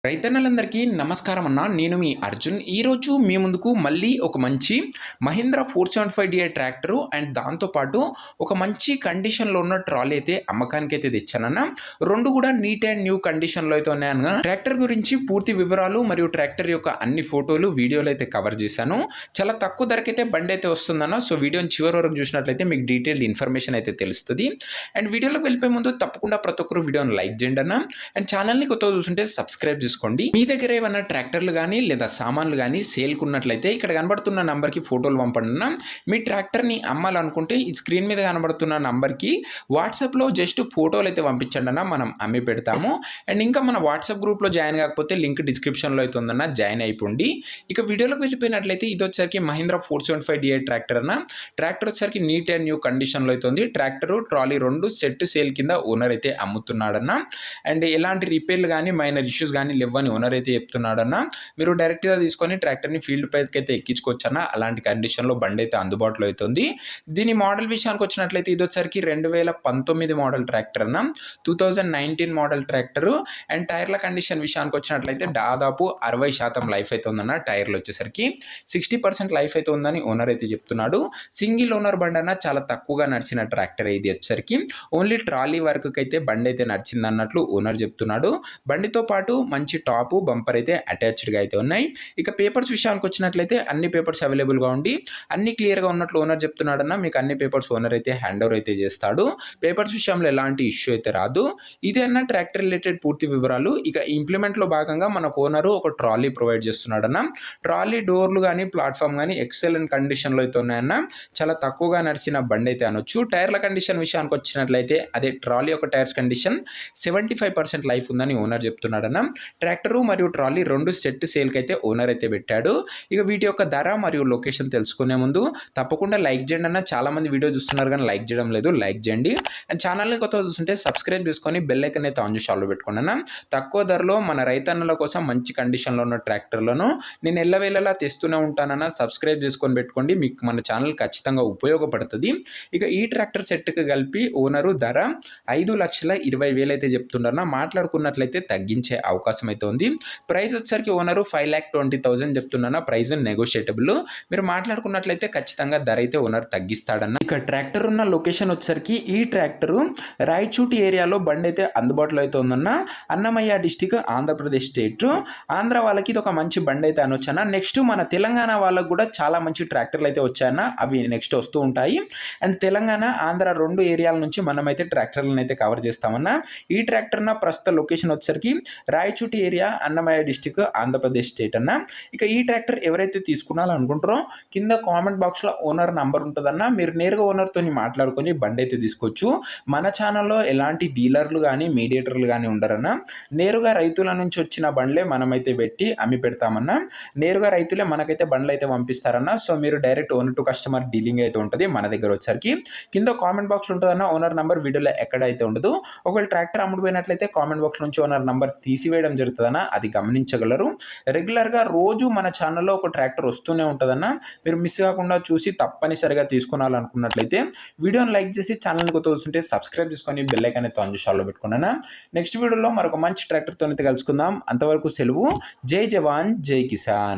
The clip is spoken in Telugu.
రైతన్నలందరికీ నమస్కారం అన్న. నేను మీ అర్జున్. ఈరోజు మీ ముందుకు మళ్ళీ ఒక మంచి మహీంద్రా 475 ట్రాక్టరు అండ్ దాంతోపాటు ఒక మంచి కండిషన్లో ఉన్న ట్రాలీ అయితే అమ్మకానికి అయితే తెచ్చానన్న. రెండు కూడా నీట్ అండ్ న్యూ కండిషన్లో అయితే ఉన్నాయన్న. ట్రాక్టర్ గురించి పూర్తి వివరాలు మరియు ట్రాక్టర్ యొక్క అన్ని ఫోటోలు వీడియోలు అయితే కవర్ చేశాను. చాలా తక్కువ ధరకైతే బండి అయితే వస్తుందన్న. సో వీడియోని చివరి వరకు చూసినట్లయితే మీకు డీటెయిల్డ్ ఇన్ఫర్మేషన్ అయితే తెలుస్తుంది. అండ్ వీడియోలోకి వెళ్ళిపోయే ముందు తప్పకుండా ప్రతి ఒక్కరు వీడియోని లైక్ చేయండి అన్న. అండ్ ఛానల్ని కొత్తగా చూస్తుంటే సబ్స్క్రైబ్ చేసుకోండి. మీ దగ్గర ఏమైనా ట్రాక్టర్లు కానీ లేదా సామాన్లు కానీ సేల్కు ఉన్నట్లయితే ఇక్కడ కనబడుతున్న నంబర్కి ఫోటోలు పంపండి. మీ ట్రాక్టర్ని అమ్మాలనుకుంటే ఈ స్క్రీన్ మీద కనబడుతున్న నంబర్కి వాట్సాప్లో జస్ట్ ఫోటోలు అయితే పంపించండి అన్న, మనం అమ్మి పెడతాము. అండ్ ఇంకా మన వాట్సాప్ గ్రూప్లో జాయిన్ కాకపోతే లింక్ డిస్క్రిప్షన్లో అయితే ఉందన్న, జాయిన్ అయిపోండి. ఇక వీడియోలోకి వెళ్ళిపోయినట్లయితే ఇది వచ్చరికి మహీంద్రా 475 ట్రాక్టర్ అన్న. ట్రాక్టర్ వచ్చరికి నీట్ అండ్ న్యూ కండిషన్లో అయితే ఉంది. ట్రాక్టర్ ట్రాలీ రెండు సెట్ సేల్ కింద ఓనర్ అయితే అమ్ముతున్నాడన్న. అండ్ ఎలాంటి రిపేర్లు కానీ మైనర్ ఇష్యూస్ కానీ లేవని ఓనర్ అయితే చెప్తున్నాడన్న. మీరు డైరెక్ట్గా తీసుకొని ట్రాక్టర్ని ఫీల్డ్ పైకి అయితే ఎక్కించుకోవచ్చు అన్న. అలాంటి కండిషన్లో బండి అయితే అందుబాటులో అవుతుంది. దీని మోడల్ విషయానికి వచ్చినట్లయితే ఇది వచ్చరికి 2019 మోడల్ ట్రాక్టర్ అన్న. 2019 మోడల్ ట్రాక్టర్. అండ్ టైర్ల కండిషన్ విషయానికి వచ్చినట్లయితే దాదాపు 60% లైఫ్ అయితే ఉందన్న. టైర్లు వచ్చేసరికి 60% లైఫ్ అయితే ఉందని ఓనర్ అయితే చెప్తున్నాడు. సింగిల్ ఓనర్ బండి అన్న, చాలా తక్కువగా నడిచిన ట్రాక్టర్ ఇది వచ్చరికి. ఓన్లీ ట్రాలీ వర్క్ అయితే బండి అయితే నడిచింది అన్నట్లు ఓనర్ చెప్తున్నాడు. బండితో పాటు మంచి టాప్ బంపర్ అయితే అటాచ్డ్గా అయితే ఉన్నాయి. ఇక పేపర్స్ విషయానికి వచ్చినట్లయితే అన్ని పేపర్స్ అవైలబుల్గా ఉండి అన్ని క్లియర్గా ఉన్నట్లు ఓనర్ చెప్తున్నాడన్న. మీకు అన్ని పేపర్స్ ఓనర్ అయితే హ్యాండ్ ఓవర్ అయితే చేస్తాడు. పేపర్స్ విషయంలో ఎలాంటి ఇష్యూ అయితే రాదు. ఇదే అన్న ట్రాక్టర్ రిలేటెడ్ పూర్తి వివరాలు. ఇక ఇంప్లిమెంట్లో భాగంగా మనకు ఓనరు ఒక ట్రాలీ ప్రొవైడ్ చేస్తున్నాడన్న. ట్రాలీ డోర్లు కానీ ప్లాట్ఫామ్ కానీ ఎక్సలెంట్ కండిషన్లో అయితే ఉన్నాయన్న. చాలా తక్కువగా నడిచిన బండి అయితే అనొచ్చు. టైర్ల కండిషన్ విషయానికి వచ్చినట్లయితే అదే ట్రాలీ యొక్క టైర్స్ కండిషన్ 75% లైఫ్ ఉందని ఓనర్ చెప్తున్నాడన్న. ట్రాక్టరు మరియు ట్రాలీ రెండు సెట్ సేల్కి అయితే ఓనర్ అయితే పెట్టాడు. ఇక వీటి యొక్క ధర మరియు లొకేషన్ తెలుసుకునే ముందు తప్పకుండా లైక్ చేయండి అన్న. చాలా మంది వీడియో చూస్తున్నారు కానీ లైక్ చేయడం లేదు, లైక్ చేయండి. అండ్ ఛానల్ని కొత్తగా చూస్తుంటే సబ్స్క్రైబ్ చేసుకొని బెల్ ఐకాన్ అయితే ఆన్ చేసి ఆల్లో పెట్టుకోండి అన్న. తక్కువ ధరలో మన రైతన్నల కోసం మంచి కండిషన్లో ఉన్న ట్రాక్టర్లను నేను ఎల్లవేళలా తెస్తూనే ఉంటానన్న. సబ్స్క్రైబ్ చేసుకొని పెట్టుకోండి, మీకు మన ఛానల్ ఖచ్చితంగా ఉపయోగపడుతుంది. ఇక ఈ ట్రాక్టర్ సెట్కి కలిపి ఓనరు ధర 5,20,000 అయితే చెప్తుండన్న. మాట్లాడుకున్నట్లయితే తగ్గించే అవకాశం అయితే ఉంది. ప్రైస్ వచ్చేసరికి ఓనరు 5,20,000 చెప్తున్నా. ప్రైస్ నెగోషియేటబుల్. మీరు మాట్లాడుకున్నట్లయితే ఖచ్చితంగా ధర అయితే ఓనర్ తగ్గిస్తాడన్న. ఇక ట్రాక్టర్ ఉన్న లొకేషన్ వచ్చేసరికి ఈ ట్రాక్టరు రాయచూటి ఏరియాలో బండి అయితే అందుబాటులో అయితే ఉందన్న. Annamayya district, Andhra Pradesh state. ఆంధ్ర వాళ్ళకి ఇది ఒక మంచి బండి అయితే అనొచ్చన్న. నెక్స్ట్ మన తెలంగాణ వాళ్ళకు కూడా చాలా మంచి ట్రాక్టర్లు అయితే వచ్చాయన్న. అవి నెక్స్ట్ వస్తూ ఉంటాయి. అండ్ తెలంగాణ, ఆంధ్ర రెండు ఏరియాల నుంచి మనమైతే ట్రాక్టర్లను అయితే కవర్ చేస్తామన్నా. ఈ ట్రాక్టర్ ప్రస్తుత లొకేషన్ వచ్చేసరికి Rayachoti area, Annamayya district, Andhra Pradesh state అన్న. ఇక ఈ ట్రాక్టర్ ఎవరైతే తీసుకున్నారనుకుంటారో కింద కామెంట్ బాక్స్లో ఓనర్ నంబర్ ఉంటుందన్న. మీరు నేరుగా ఓనర్తో మాట్లాడుకొని బండి అయితే తీసుకోవచ్చు. మన ఛానల్లో ఎలాంటి డీలర్లు కానీ మీడియేటర్లు కానీ ఉండరన్న. నేరుగా రైతుల నుంచి వచ్చిన బండ్లే మనమైతే పెట్టి అమ్మి పెడతామన్నా. నేరుగా రైతులే మనకైతే బండ్లు అయితే పంపిస్తారన్న. సో మీరు direct owner to customer dealing అయితే ఉంటుంది మన దగ్గర వచ్చరికి. కింద కామెంట్ బాక్స్లో ఉంటుందన్న ఓనర్ నంబర్, వీడియోలో ఎక్కడైతే ఉండదు. ఒకవేళ ట్రాక్టర్ అమ్ముడుపోయినట్లయితే కామెంట్ బాక్స్ నుంచి ఓనర్ నంబర్ తీసివేయడం జరుగుతుందన్న, అది గమనించగలరు. రెగ్యులర్గా రోజు మన ఛానల్లో ఒక ట్రాక్టర్ వస్తూనే ఉంటుందన్న. మీరు మిస్ కాకుండా చూసి తప్పనిసరిగా తీసుకున్నాలనుకున్నట్లయితే వీడియోని లైక్ చేసి ఛానల్ని కొత్త వస్తుంటే సబ్స్క్రైబ్ చేసుకొని బెల్ ఐకాన్ అయితే ఆన్ చేసి ఆల్లో పెట్టుకున్నాను. నెక్స్ట్ వీడియోలో మరొక మంచి ట్రాక్టర్తో అయితే కలుసుకుందాం. అంతవరకు సెలవు. జై జవాన్, జై కిసాన్.